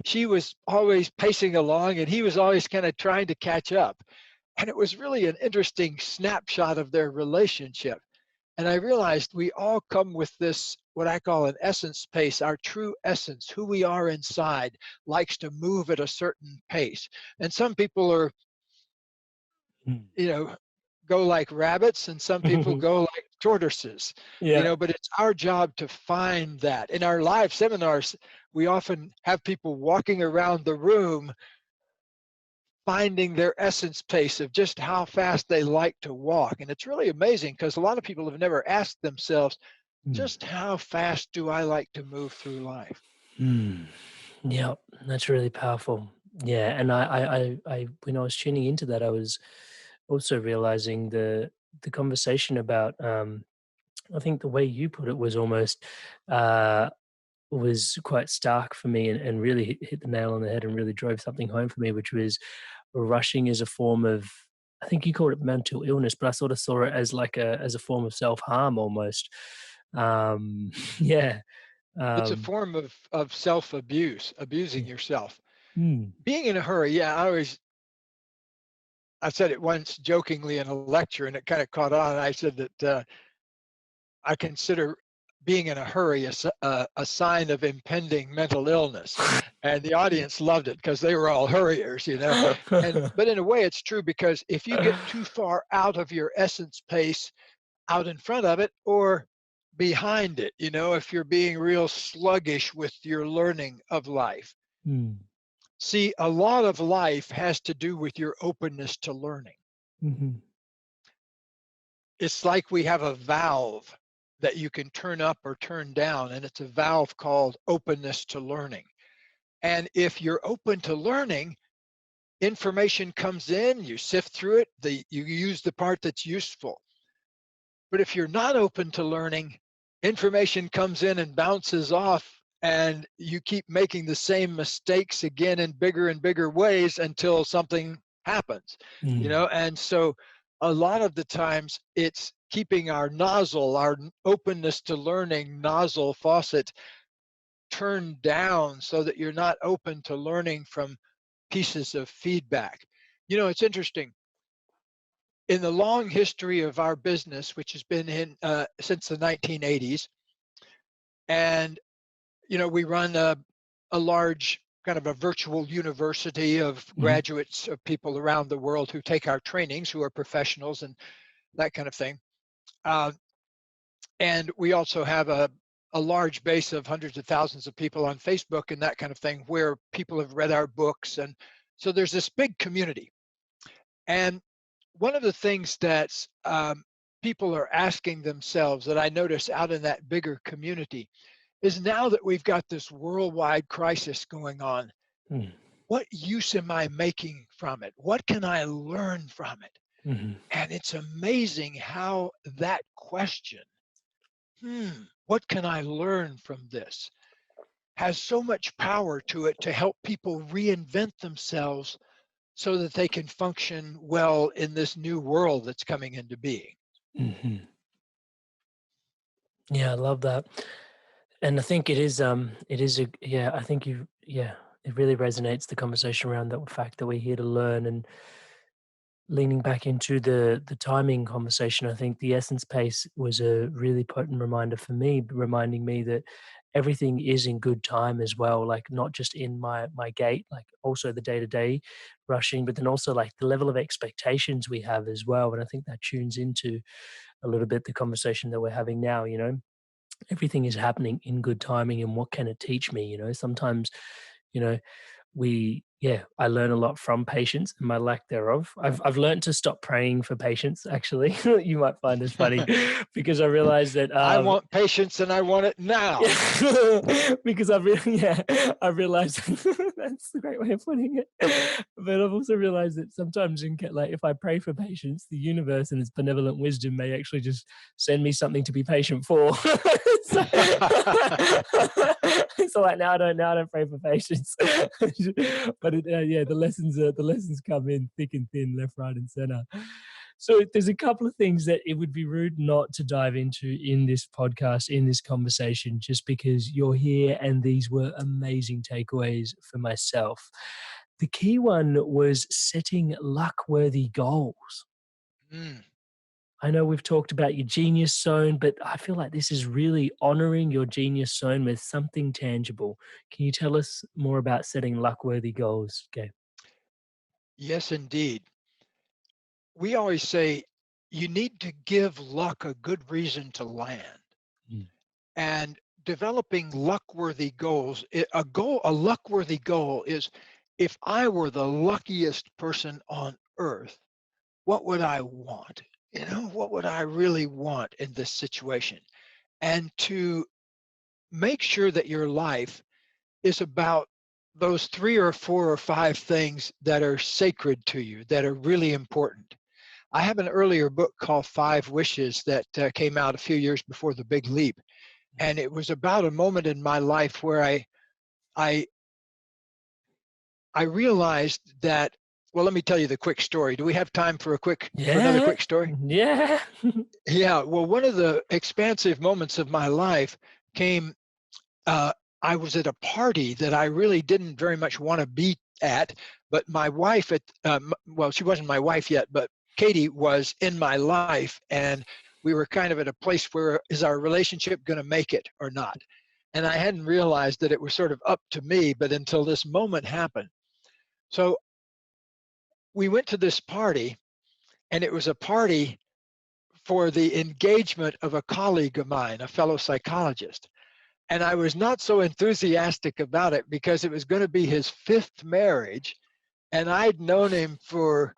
She was always pacing along and he was always kind of trying to catch up. And it was really an interesting snapshot of their relationship. And I realized we all come with this, what I call an essence pace, our true essence, who we are inside, likes to move at a certain pace. And some people are, you know, go like rabbits and some people Mm. go like tortoises, Yeah. but it's our job to find that. In our live seminars, we often have people walking around the room finding their essence pace of just how fast they like to walk. And it's really amazing because a lot of people have never asked themselves, Mm. just how fast do I like to move through life? Mm. Yeah, that's really powerful. Yeah, and when I was tuning into that, I was also realizing the conversation about I think the way you put it was almost uh was quite stark for me and really hit the nail on the head and really drove something home for me, which was rushing as a form of, I think you called it mental illness, but I sort of saw it as like a form of self-harm almost. Yeah. It's a Um, form of self-abuse, abusing yeah. yourself. Mm. Being in a hurry, yeah, I said it once jokingly in a lecture and it kind of caught on. I said that I consider being in a hurry a sign of impending mental illness. And the audience loved it because they were all hurriers. But in a way, it's true because if you get too far out of your essence pace, out in front of it or behind it, if you're being real sluggish with your learning of life. Mm. See, a lot of life has to do with your openness to learning. Mhm. It's like we have a valve that you can turn up or turn down, and it's a valve called openness to learning. And if you're open to learning, information comes in, you sift through it, you use the part that's useful. But if you're not open to learning, information comes in and bounces off, and you keep making the same mistakes again in bigger and bigger ways until something happens. Mm. And so a lot of the times it's keeping our nozzle, our openness to learning nozzle faucet turned down so that you're not open to learning from pieces of feedback. It's interesting. In the long history of our business, which has been in since the 1980s, and we run a large kind of a virtual university of Mhm. graduates of people around the world who take our trainings, who are professionals and that kind of thing. Uh, and we also have a large base of hundreds of thousands of people on Facebook and that kind of thing, where people have read our books. And so there's this big community. And one of the things that people are asking themselves that I notice out in that bigger community is, now that we've got this worldwide crisis going on, Mm. what use am I making from it? What can I learn from it? Mhm. And it's amazing how that question, what can I learn from this, has so much power to it to help people reinvent themselves so that they can function well in this new world that's coming into being. Mhm. Yeah, I love that. And I think it is a yeah, I think it really resonates, the conversation around the fact that we're here to learn. And leaning back into the timing conversation, I think the essence pace was a really potent reminder for me, reminding me that everything is in good time as well, like not just in my gate, like also the day-to-day rushing, but then also like the level of expectations we have as well. And I think that tunes into a little bit the conversation that we're having now, everything is happening in good timing, and what can it teach me? Sometimes, you know, I learn a lot from patience and my lack thereof. I've learned to stop praying for patience, actually. You might find this funny because I realized that I want patience and I want it now. because I realized that's a great way of putting it. But I've also realized that sometimes like if I pray for patience, the universe and its benevolent wisdom may actually just send me something to be patient for. so, so like now I don't pray for patience. But yeah, the lessons come in thick and thin, left, right, and center. So there's a couple of things that it would be rude not to dive into in this podcast, in this conversation, just because you're here and these were amazing takeaways for myself. The key one was setting luck-worthy goals. Mm. I know we've talked about your genius zone, but I feel like this is really honoring your genius zone with something tangible. Can you tell us more about setting luck-worthy goals, Gabe? Yes, indeed. We always say you need to give luck a good reason to land. Mm. And developing luck-worthy goals, a luck-worthy goal is, if I were the luckiest person on earth, what would I want? What would I really want in this situation? And to make sure that your life is about those three or four or five things that are sacred to you, that are really important. I have an earlier book called Five Wishes that came out a few years before The Big Leap. And it was about a moment in my life where I, I realized that, well, let me tell you the quick story. Do we have time for another Yeah, quick story? yeah. Yeah, well, one of the expansive moments of my life came, uh, I was at a party that I really didn't very much want to be at, but my wife well, she wasn't my wife yet, but Katie was in my life, and we were kind of at a place where, is our relationship going to make it or not? And I hadn't realized that it was sort of up to me, but until this moment happened. So we went to this party, and it was a party for the engagement of a colleague of mine, a fellow psychologist. And I was not so enthusiastic about it because it was going to be his fifth marriage. And I'd known him for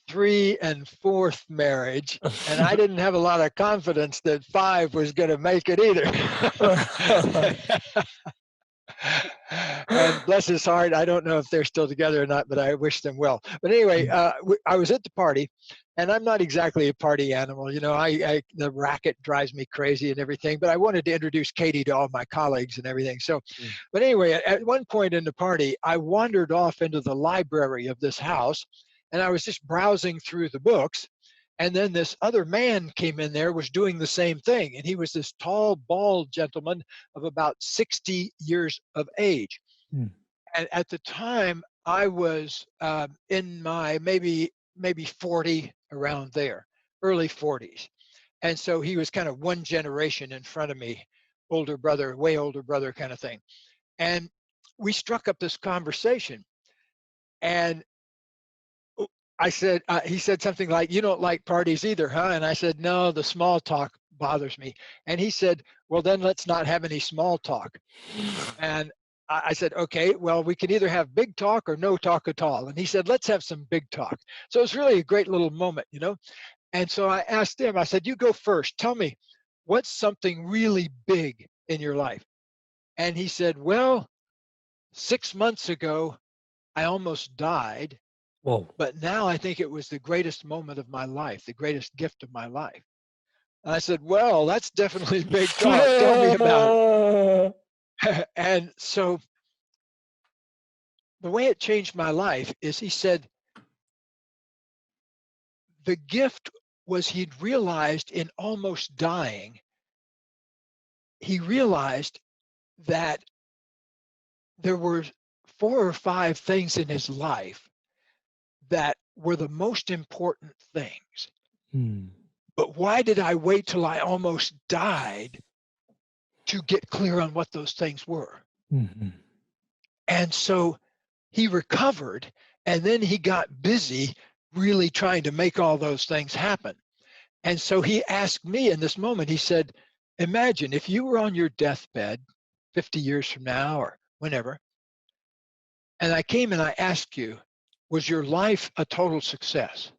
three and fourth marriage. And I didn't have a lot of confidence that five was going to make it either. And bless his heart, I don't know if they're still together or not, but I wish them well. But anyway, I was at the party, and I'm not exactly a party animal. The racket drives me crazy and everything, but I wanted to introduce Katie to all my colleagues and everything. So, Mm. but anyway, at one point in the party, I wandered off into the library of this house, and I was just browsing through the books. And then this other man came in there, was doing the same thing. And he was this tall, bald gentleman of about 60 years of age. Mm. And at the time, I was in my maybe 40, around there, early 40s. And so he was kind of one generation in front of me, older brother, way older brother kind of thing. And we struck up this conversation. And I said, he said something like, "You don't like parties either, huh?" And I said, "No, the small talk bothers me." And he said, "Well, then let's not have any small talk." And I said, "Okay, well, we can either have big talk or no talk at all." And he said, "Let's have some big talk." So it's really a great little moment, you know? And so I asked him, I said, "You go first. Tell me, what's something really big in your life?" And he said, "Well, 6 months ago, I almost died. Whoa. But now I think it was the greatest moment of my life, the greatest gift of my life." And I said, "Well, that's definitely big talk. Tell me about it." And so the way it changed my life is he said, the gift was he'd realized in almost dying, he realized that there were 4 or 5 things in his life that were the most important things. Mm. But why did I wait till I almost died to get clear on what those things were? Mhm. And so he recovered, and then he got busy really trying to make all those things happen. And so he asked me in this moment, he said, "Imagine if you were on your deathbed 50 years from now or whenever, and I came and I asked you, was your life a total success?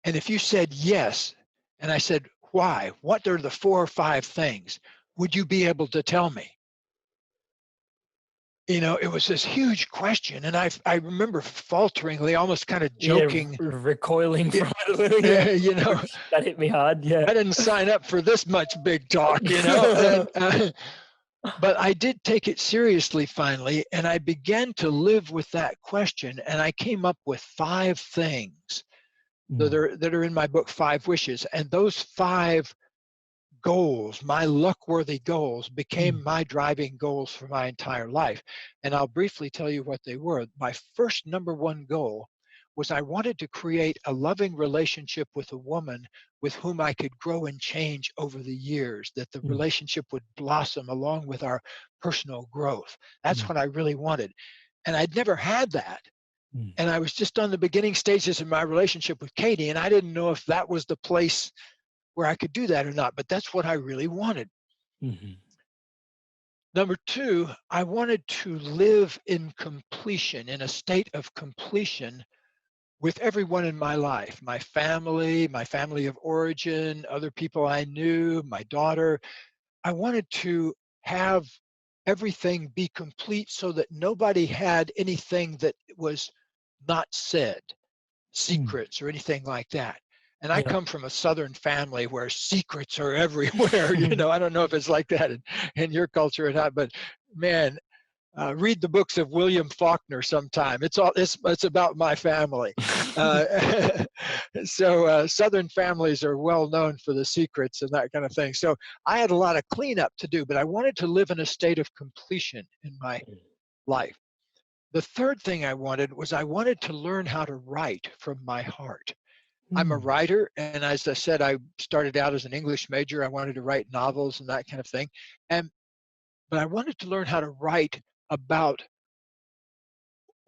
And if you said yes, and I said, why? What are the 4 or 5 things? Would you be able to tell me?" You know, it was this huge question, and I remember falteringly, almost kind of Yeah, joking, recoiling y- from it a little, yeah. you know, That hit me hard, yeah. "I didn't sign up for this much big talk," you know, and but I did take it seriously finally, and I began to live with that question, and I came up with 5 things Mm, that are in my book, 5 Wishes, and those 5 goals, my luck-worthy goals, became mm, my driving goals for my entire life. And I'll briefly tell you what they were. My first #1 goal was I wanted to create a loving relationship with a woman with whom I could grow and change over the years, that the mm, relationship would blossom along with our personal growth. That's mm, what I really wanted. And I'd never had that. mm, And I was just on the beginning stages of my relationship with Katie, and I didn't know if that was the place where I could do that or not, but that's what I really wanted. mhm, #2, I wanted to live in completion, in a state of completion with everyone in my life, my family of origin, other people I knew, my daughter. I wanted to have everything be complete so that nobody had anything that was not said, mm. secrets or anything like that. And I Yeah. come from a Southern family where secrets are everywhere. You know, I don't know if it's like that in your culture or not, but man, read the books of William Faulkner sometime. It's about my family. Uh, so Southern families are well known for the secrets and that kind of thing. So I had a lot of cleanup to do, but I wanted to live in a state of completion in my life. The third thing I wanted to learn how to write from my heart. I'm a Mm, writer, and as I said, I started out as an English major. I wanted to write novels and that kind of thing. And but I wanted to learn how to write about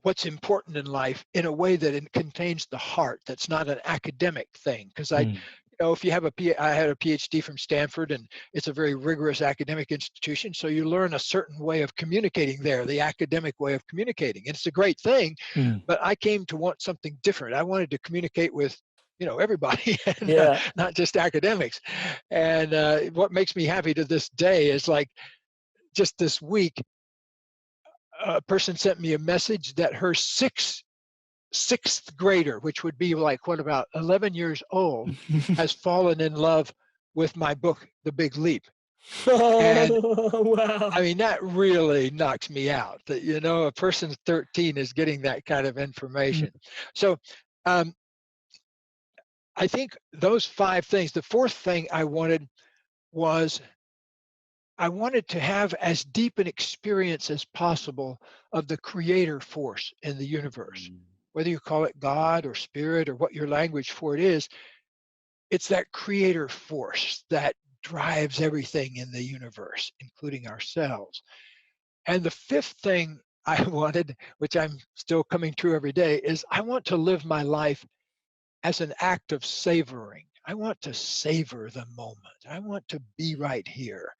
what's important in life in a way that it contains the heart. That's not an academic thing. Because mm, if you have I had a Ph.D. from Stanford, and it's a very rigorous academic institution. So you learn a certain way of communicating there, the academic way of communicating. And it's a great thing, mm. but I came to want something different. I wanted to communicate with, everybody, and Yeah. not just academics. And what makes me happy to this day is, like, just this week, a person sent me a message that her sixth grader, which would be like, what, about 11 years old, has fallen in love with my book, The Big Leap. And Oh, wow. I mean, that really knocks me out, that, a person 13 is getting that kind of Mm, information. So um, I think those 5 things, the 4th thing I wanted was I wanted to have as deep an experience as possible of the creator force in the universe. Mm. Whether you call it God or spirit or what your language for it is, it's that creator force that drives everything in the universe, including ourselves. And the 5th thing I wanted, which I'm still coming to every day, is I want to live my life as an act of savoring. I want to savor the moment. I want to be right here.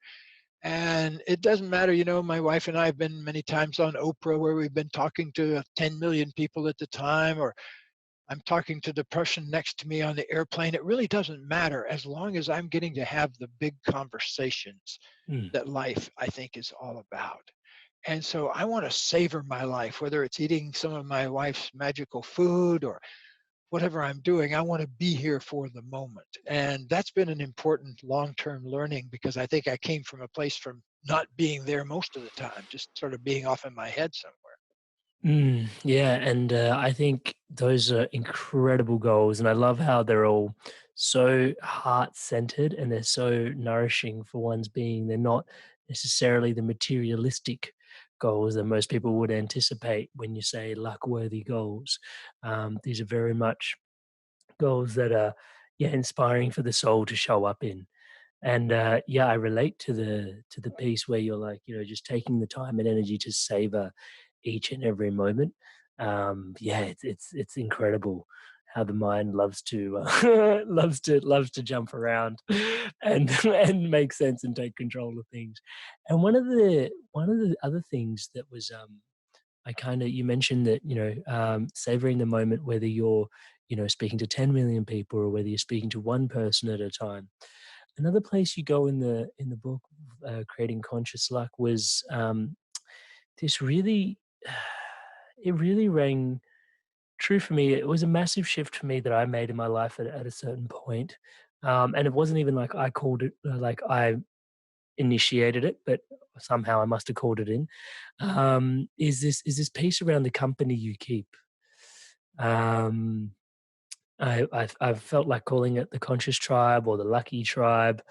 And it doesn't matter, my wife and I have been many times on Oprah where we've been talking to 10 million people at the time, or I'm talking to the person next to me on the airplane. It really doesn't matter as long as I'm getting to have the big conversations Mm. that life, I think, is all about. And so I want to savor my life, whether it's eating some of my wife's magical food or whatever I'm doing. I want to be here for the moment. And that's been an important long-term learning because I think I came from a place from not being there most of the time, just sort of being off in my head somewhere. Yeah, and I think those are incredible goals, and I love how they're all so heart-centered and they're so nourishing for one's being. They're not necessarily the materialistic goals that most people would anticipate when you say luck-worthy goals. These are very much goals that are, yeah, inspiring for the soul to show up in. And, yeah, I relate to the piece where you're like, just taking the time and energy to savor each and every moment. Yeah, it's incredible how the mind loves to, loves to jump around and and make sense and take control of things. And one of the other things that was, I kinda you mentioned that, savoring the moment, whether you're, speaking to 10 million people or whether you're speaking to one person at a time. Another place you go in the book, Creating Conscious Luck, was this really, it really rang true for me. It was a massive shift for me that I made in my life at a certain point. And it wasn't even like I called it, like I initiated it, but somehow I must have called it in. Is this piece around the company you keep? Um, I've felt like calling it the conscious tribe or the lucky tribe.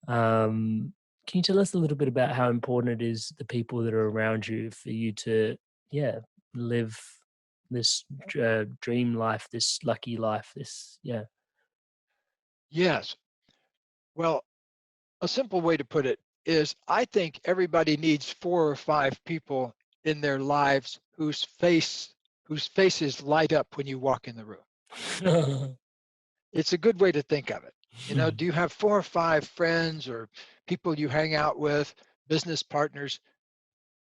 Um, can you tell us a little bit about how important it is, the people that are around you, for you to, yeah, live this dream life, this lucky life, this, yeah. Yes. Well, a simple way to put it is I think everybody needs 4 or 5 people in their lives whose faces light up when you walk in the room. It's a good way to think of it. Do you have 4 or 5 friends or people you hang out with, business partners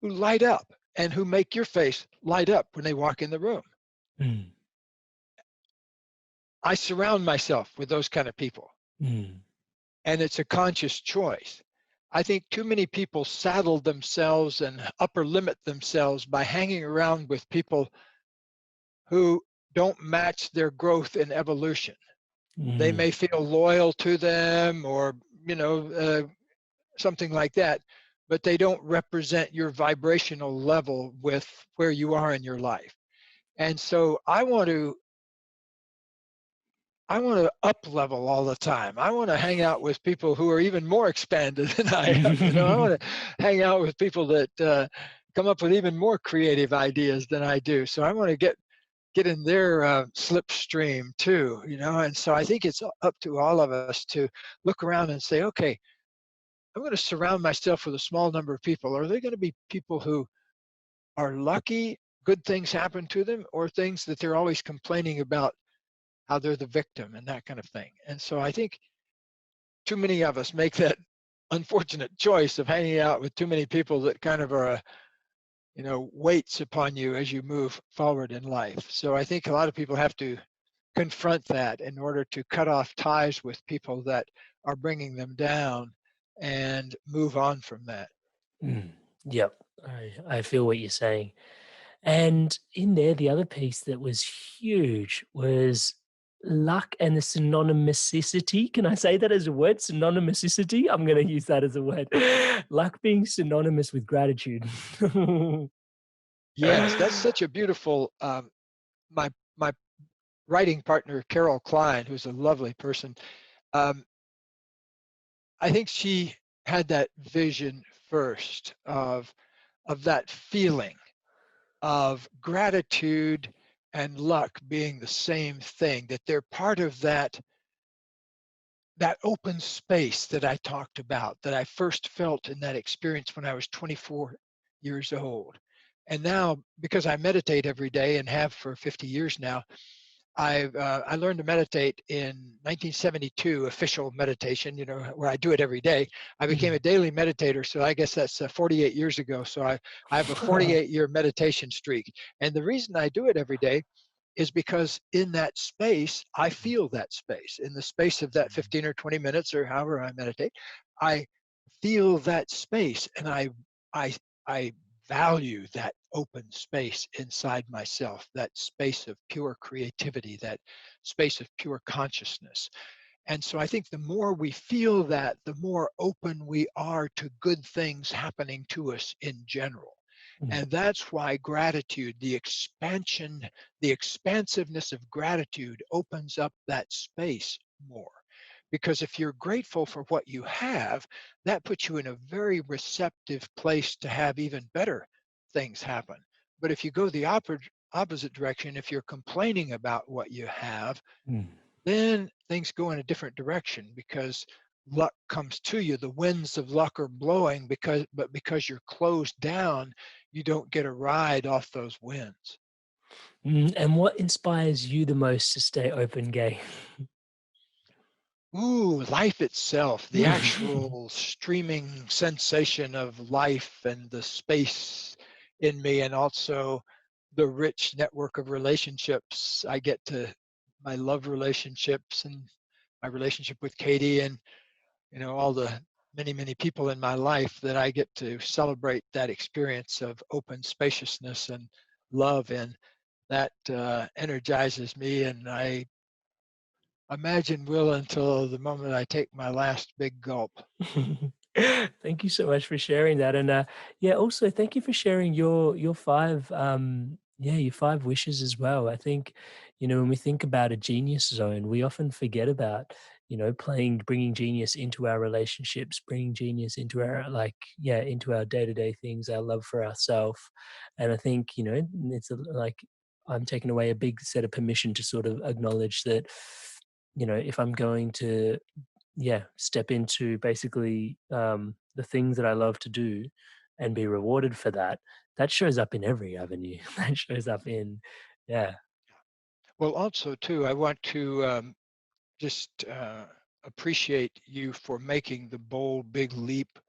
who light up and who make your face light up when they walk in the room? Mm, I surround myself with those kind of people, mm, and it's a conscious choice. I think too many people saddle themselves and upper limit themselves by hanging around with people who don't match their growth and evolution. They mm, may feel loyal to them or, you know, uh, something like that, but they don't represent your vibrational level with where you are in your life. And so I want to up level all the time. I want to hang out with people who are even more expanded than I am. I want to hang out with people that come up with even more creative ideas than I do. So I want to get in their slipstream too. And so I think it's up to all of us to look around and say, okay, I'm going to surround myself with a small number of people. Are they going to be people who are lucky, good things happen to them, or things that they're always complaining about how they're the victim and that kind of thing? And so I think too many of us make that unfortunate choice of hanging out with too many people that kind of are, weights upon you as you move forward in life. So I think a lot of people have to confront that in order to cut off ties with people that are bringing them down and move on from that. mm. Yep, I feel what you're saying. And in there, the other piece that was huge was luck and the synonymousicity. Can I say that as a word? Synonymousicity? I'm going to use that as a word. Luck being synonymous with gratitude. Yes, that's such a beautiful my my writing partner, Carol Klein, who's a lovely person, um, I think she had that vision first of that feeling of gratitude and luck being the same thing, that they're part of that open space that I talked about, that I first felt in that experience when I was 24 years old. And now, because I meditate every day and have for 50 years now, I learned to meditate in 1972, official meditation, where I do it every day. I became a Mhm. daily meditator, so I guess that's 48 years ago. So I have a 48-year meditation streak. And the reason I do it every day is because in that space, I feel that space. In the space of that 15 or 20 minutes or however I meditate, I feel that space, and I I value that open space inside myself, that space of pure creativity, that space of pure consciousness. And so I think the more we feel that, the more open we are to good things happening to us in general. Mm, And that's why gratitude, the expansion, the expansiveness of gratitude opens up that space more. Because if you're grateful for what you have, that puts you in a very receptive place to have even better things happen. But if you go the opposite direction, if you're complaining about what you have, mm. then things go in a different direction because luck comes to you. The winds of luck are blowing because you're closed down, you don't get a ride off those winds. And what inspires you the most to stay open, Gay? Ooh, life itself, the actual streaming sensation of life and the space in me, and also the rich network of relationships I get to, my love relationships and my relationship with Katie, and all the many people in my life that I get to celebrate that experience of open spaciousness and love in. That energizes me, and I imagine will until the moment I take my last big gulp. Thank you so much for sharing that, and, yeah, also thank you for sharing your 5, yeah, your 5 wishes as well. I think, when we think about a genius zone, we often forget about, bringing genius into our relationships, bringing genius into our, like, yeah, into our day-to-day things, our love for ourself, and I think, it's like, I'm taking away a big set of permission to sort of acknowledge that, if I'm going to, yeah, step into basically the things that I love to do and be rewarded for that. That shows up in every avenue. That shows up in, yeah. Well, also too, I want to just appreciate you for making the bold, big leap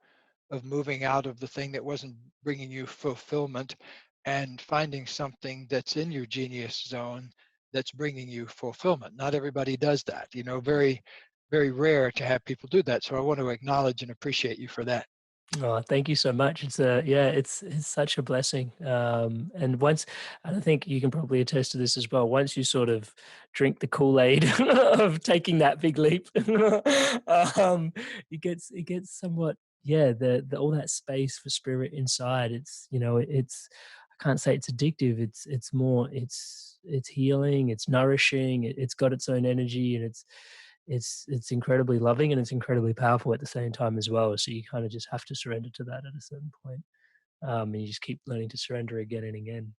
of moving out of the thing that wasn't bringing you fulfillment and finding something that's in your genius zone that's bringing you fulfillment. Not everybody does that, very, very rare to have people do that. So I want to acknowledge and appreciate you for that. Oh, thank you so much. It's a yeah, it's such a blessing. And I think you can probably attest to this as well. Once you sort of drink the Kool-Aid of taking that big leap, um, it gets somewhat, yeah, the all that space for spirit inside. It's, I can't say it's addictive. It's more it's healing. It's nourishing. It's got its own energy, and it's incredibly loving, and it's incredibly powerful at the same time as well. So you kind of just have to surrender to that at a certain point. And you just keep learning to surrender again and again.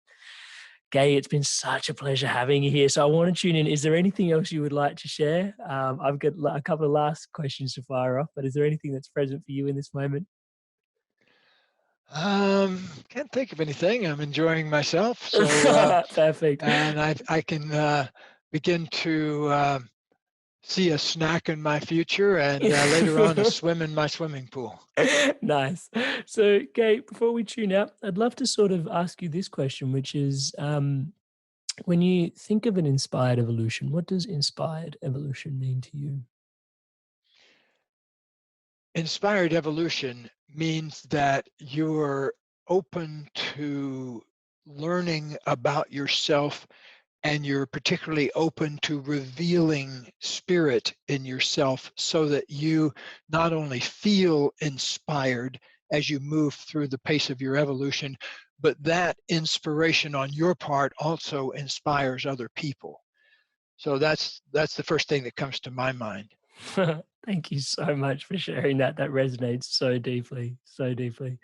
Gay, it's been such a pleasure having you here. So I want to tune in. Is there anything else you would like to share? I've got a couple of last questions to fire off, but is there anything that's present for you in this moment? Can't think of anything. I'm enjoying myself. So, Perfect. and I can begin to see a snack in my future and later on a swim in my swimming pool. Nice. So, Kate, before we tune out, I'd love to sort of ask you this question, which is, when you think of an inspired evolution, what does inspired evolution mean to you? Inspired evolution means that you're open to learning about yourself, and you're particularly open to revealing spirit in yourself so that you not only feel inspired as you move through the pace of your evolution, but that inspiration on your part also inspires other people. So that's the first thing that comes to my mind. Thank you so much for sharing that. That resonates so deeply, so deeply.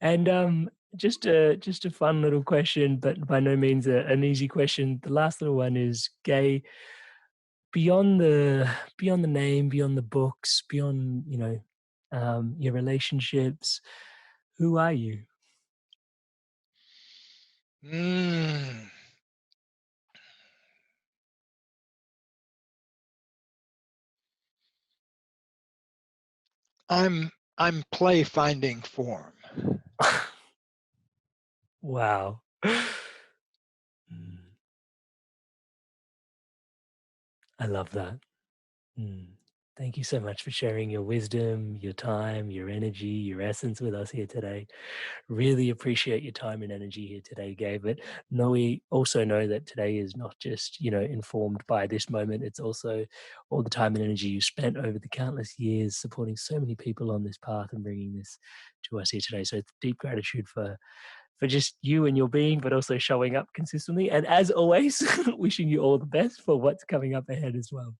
And just a fun little question, but by no means an easy question. The last little one is, Gay, beyond the name, beyond the books, beyond your relationships, who are you? Mm, I'm play finding form. Wow. Mm, I love that. Mm. Thank you so much for sharing your wisdom, your time, your energy, your essence with us here today. Really appreciate your time and energy here today, Gabe. But we also know that today is not just, informed by this moment. It's also all the time and energy you spent over the countless years supporting so many people on this path and bringing this to us here today. So it's deep gratitude for just you and your being, but also showing up consistently. And as always, wishing you all the best for what's coming up ahead as well.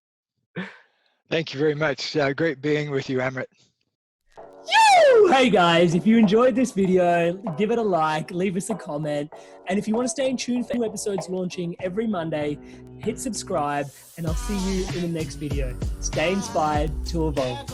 Thank you very much. Great being with you, Amrit. Hey guys, if you enjoyed this video, give it a like, leave us a comment. And if you want to stay in tune for new episodes launching every Monday, hit subscribe and I'll see you in the next video. Stay inspired to evolve.